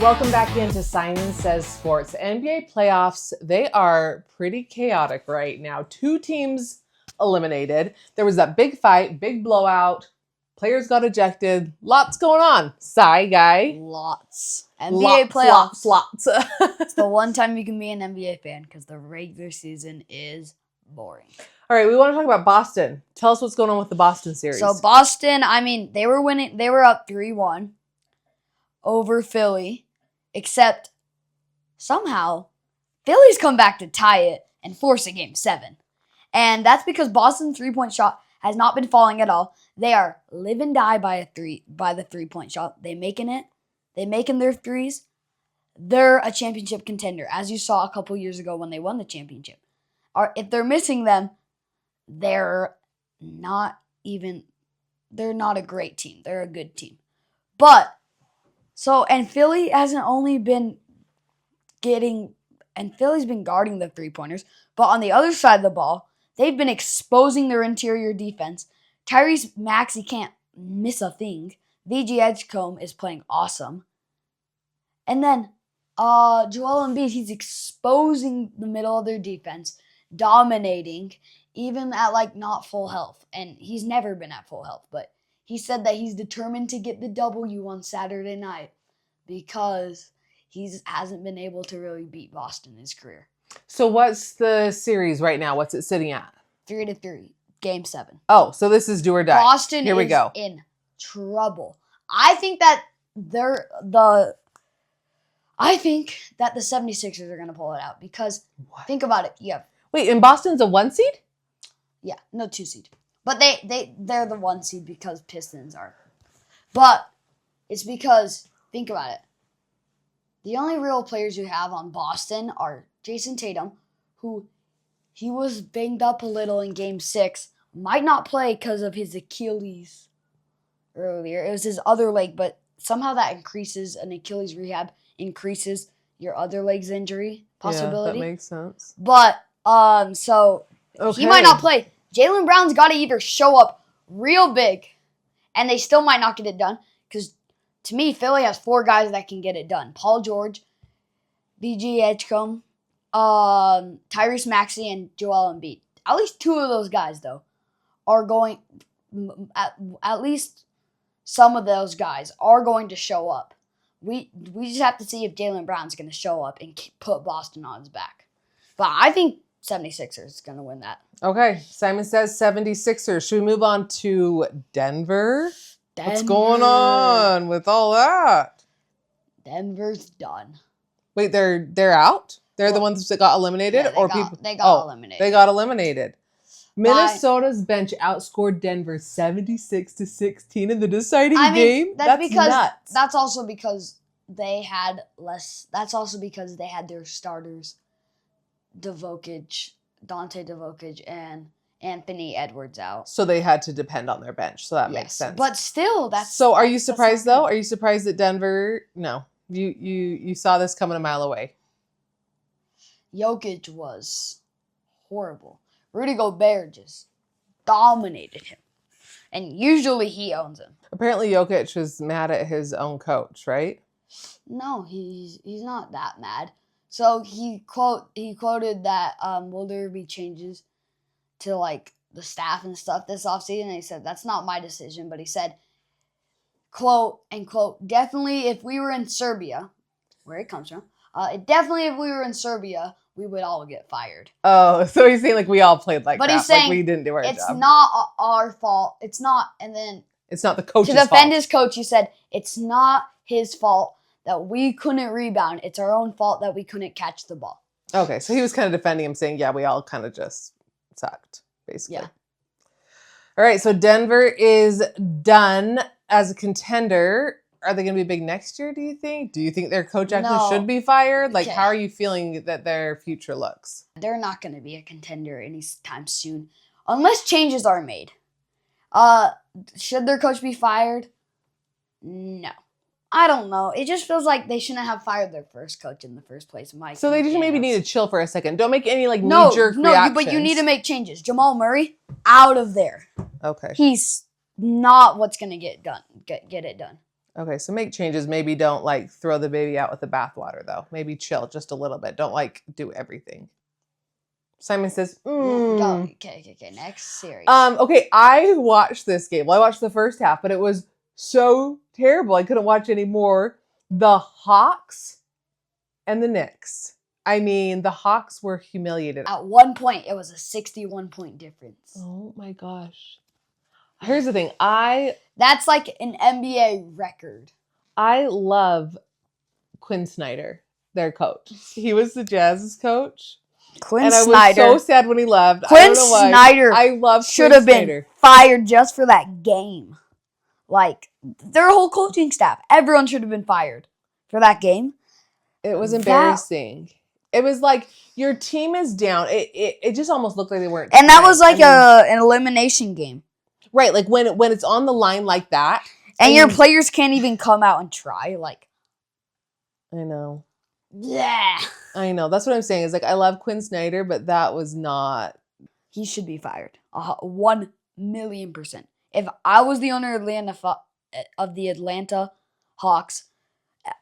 Welcome back into Simon Says Sports. NBA playoffs, they are pretty chaotic right now. 2 teams eliminated. There was that big fight, big blowout. Players got ejected. Lots going on. Sigh, guy. Lots. NBA playoffs. Lots. It's the one time you can be an NBA fan because the regular season is boring. All right, we want to talk about Boston. Tell us what's going on with the Boston series. So Boston, they were winning. They were up 3-1 over Philly, except somehow Philly's come back to tie it and force a game 7. And that's because Boston's 3-point shot has not been falling at all. They are live and die by the 3-point shot. They making their threes. They're a championship contender, as you saw a couple years ago when they won the championship. If they're missing them, they're not a great team. They're a good team. And Philly Philly's been guarding the 3-pointers, but on the other side of the ball, they've been exposing their interior defense. Tyrese Maxey can't miss a thing. VG Edgecombe is playing awesome. And then Joel Embiid, he's exposing the middle of their defense, dominating, even at not full health. And he's never been at full health, but he said that he's determined to get the W on Saturday night because he hasn't been able to really beat Boston in his career. So what's the series right now? What's it sitting at? 3-3, game 7. Oh, so this is do or die. Boston Here we is go. in trouble. I think that the 76ers are going to pull it out because think about it. Wait, and Boston's a 1 seed? Yeah, no 2 seed. But they're the 1 seed because Pistons are. But it's because, think about it. The only real players you have on Boston are Jason Tatum, who he was banged up a little in Game 6. Might not play because of his Achilles earlier. It was his other leg, but somehow that increases an Achilles rehab, increases your other leg's injury possibility. Yeah, that makes sense. But, he might not play. Jaylen Brown's got to either show up real big, and they still might not get it done, because to me, Philly has 4 guys that can get it done. Paul George, VG Edgecombe, Tyrese Maxey, and Joel Embiid. At least 2 of those guys, though, are going, at least some of those guys are going to show up. We just have to see if Jaylen Brown's going to show up and put Boston on his back. But I think 76ers is going to win that. Okay, Simon says 76ers. Should we move on to Denver? What's going on with all that? Denver's done. Wait, they're out? They're the ones that got eliminated? Yeah, they got eliminated. They got eliminated. Minnesota's bench outscored Denver 76-16 in the deciding game. That's nuts. That's also because they had their starters, Dante DeVokij, and Anthony Edwards out. So they had to depend on their bench. So that makes sense. But still, So are you surprised though? Are you surprised that Denver? No. You saw this coming a mile away. Jokic was horrible. Rudy Gobert just dominated him. And usually he owns him. Apparently Jokic was mad at his own coach, right? No, he's not that mad. So he quoted that will there be changes to the staff and stuff this offseason? And he said, that's not my decision. But he said, quote, definitely if we were in Serbia, where it comes from, definitely if we were in Serbia, we would all get fired. Oh, so he's saying we all played like but crap, he's saying we didn't do our job. It's not our fault. It's not, and then it's not the coach's fault. To defend his coach, he said, it's not his fault that we couldn't rebound. It's our own fault that we couldn't catch the ball. Okay, so he was kind of defending him, saying, yeah, we all kind of just sucked, basically. Yeah. All right, so Denver is done as a contender. Are they going to be big next year, do you think? Do you think their coach actually should be fired? How are you feeling that their future looks? They're not going to be a contender anytime soon, unless changes are made. Should their coach be fired? No. I don't know. It just feels like they shouldn't have fired their first coach in the first place. So they just maybe need to chill for a second. Don't make any knee-jerk reactions. No, but you need to make changes. Jamal Murray, out of there. Okay. He's not what's going to get it done. Okay, so make changes. Maybe don't like throw the baby out with the bathwater, though. Maybe chill just a little bit. Don't like do everything. Simon says, Go. Okay. Next series. Okay, I watched this game. Well, I watched the first half, but it was so terrible. I couldn't watch any more. The Hawks and the Knicks. I mean, the Hawks were humiliated. At one point, it was a 61-point difference. Oh my gosh. Here's the thing. That's like an NBA record. I love Quinn Snyder, their coach. He was the Jazz's coach. Quinn and Snyder. I was so sad when he left. Quinn Snyder I love should have been fired just for that game. Like, their whole coaching staff. Everyone should have been fired for that game. It was embarrassing. It was like your team is down. It just almost looked like they weren't. And that was like an elimination game. Right, like when it's on the line like that. And your players can't even come out and try. Like, I know. Yeah. I know. That's what I'm saying. Is like I love Quinn Snyder, but that was not. He should be fired. 1,000,000%. If I was the owner of the Atlanta Hawks,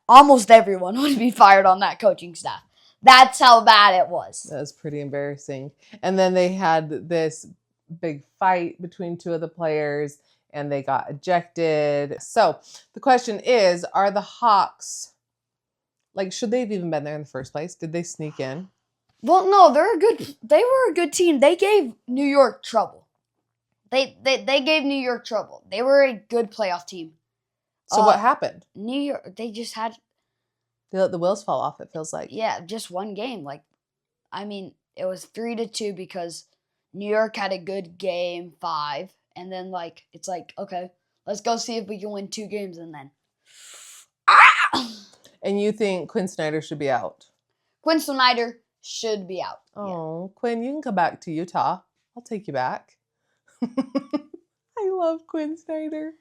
almost everyone would be fired on that coaching staff. That's how bad it was. That was pretty embarrassing. And then they had this big fight between two of the players, and they got ejected. So the question is, are the Hawks... Like, should they have even been there in the first place? Did they sneak in? Well, no, they were a good team. They gave New York trouble. They gave New York trouble. They were a good playoff team. So what happened? New York, they just had... They let the wheels fall off, it feels like. Yeah, just one game. Like, I mean, it was 3-2 because New York had a good game 5. And then, like, it's like, okay, let's go see if we can win 2 games. And then... And you think Quinn Snyder should be out? Quinn Snyder should be out. Oh, yeah. Quinn, you can come back to Utah. I'll take you back. I love Quinn Snyder.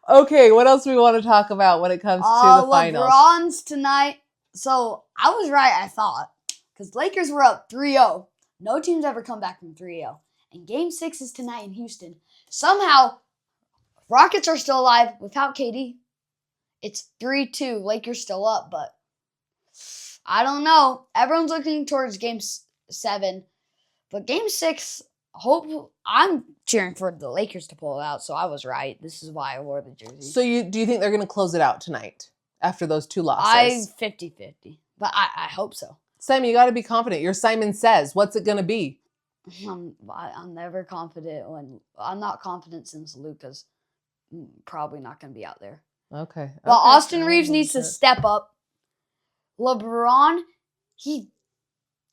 Okay, what else do we want to talk about when it comes to the finals? LeBron's tonight. So, I was right, I thought. Because Lakers were up 3-0. No team's ever come back from 3-0. And Game 6 is tonight in Houston. Somehow, Rockets are still alive without KD. It's 3-2. Lakers still up, but I don't know. Everyone's looking towards Game 7. But Game 6, I'm cheering for the Lakers to pull it out, so I was right. This is why I wore the jersey. So do you think they're going to close it out tonight after those 2 losses? 50-50, but I hope so. Simon, you got to be confident. Your Simon Says. What's it going to be? I'm never confident I'm not confident since Luka's probably not going to be out there. Okay. Well, Austin Reeves needs to step up. LeBron, he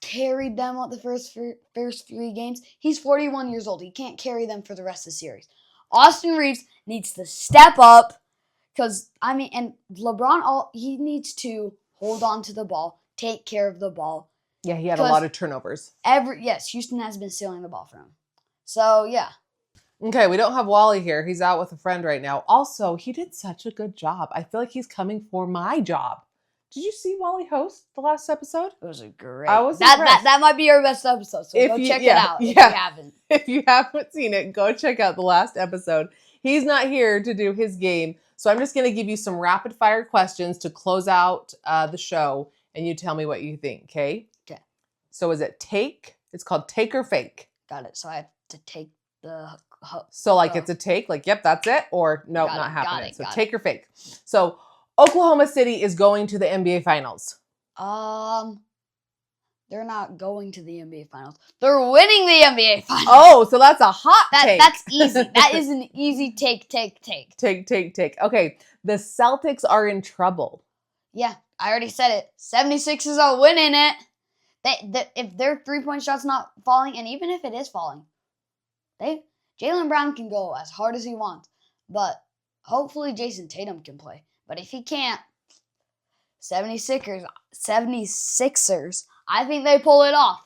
carried them at the first 3 games. He's 41 years old. He can't carry them for the rest of the series. Austin Reeves needs to step up because, and LeBron, he needs to hold on to the ball, take care of the ball. Yeah, he had a lot of turnovers. Yes, Houston has been stealing the ball from him. So, yeah. Okay, we don't have Wally here. He's out with a friend right now. Also, he did such a good job. I feel like he's coming for my job. Did you see Wally host the last episode? It was a great. I was impressed. That might be our best episode. So go check it out if you haven't. If you haven't seen it, go check out the last episode. He's not here to do his game, so I'm just going to give you some rapid fire questions to close out the show, and you tell me what you think. Okay. Okay. So is it take? It's called take or fake. Got it. So I have to take the. So like it's a take, like yep, that's it, or nope, not happening. So take or fake. So So Oklahoma City is going to the NBA Finals. They're not going to the NBA Finals. They're winning the NBA Finals. Oh, so that's a hot take. That's easy. That is an easy take. Take. Okay, the Celtics are in trouble. Yeah, I already said it. 76ers are winning it. If their 3-point shot's not falling, and even if it is falling, Jaylen Brown can go as hard as he wants. But hopefully Jason Tatum can play. But if he can't, 76ers, I think they pull it off.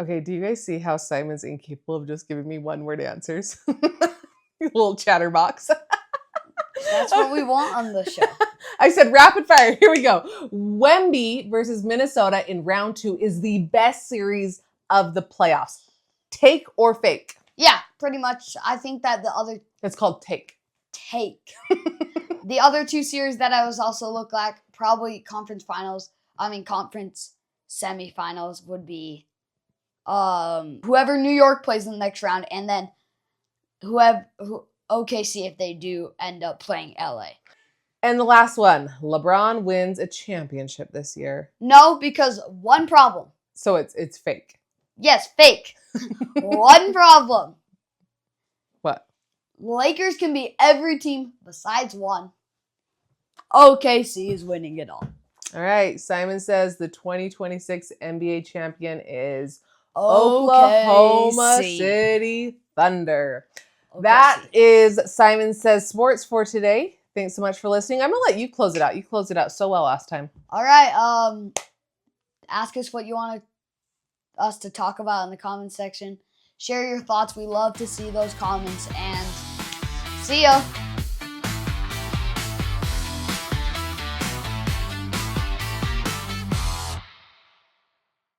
Okay, do you guys see how Simon's incapable of just giving me one-word answers? Little chatterbox. That's what we want on the show. I said rapid fire. Here we go. Wemby versus Minnesota in round 2 is the best series of the playoffs. Take or fake? Yeah, pretty much. I think that the other... It's called take. Take. The other two series that I was also look like probably conference semifinals would be whoever New York plays in the next round, and then whoever OKC if they do end up playing LA. And the last one, LeBron wins a championship this year. No, because one problem. So it's fake. Yes, fake. One problem. What? Lakers can beat every team besides one. OKC is winning it all. All right. Simon says the 2026 NBA champion is OKC. Oklahoma City Thunder. OKC. That is Simon Says Sports for today. Thanks so much for listening. I'm going to let you close it out. You closed it out so well last time. All right. Ask us what you want us to talk about in the comments section. Share your thoughts. We love to see those comments. And see ya.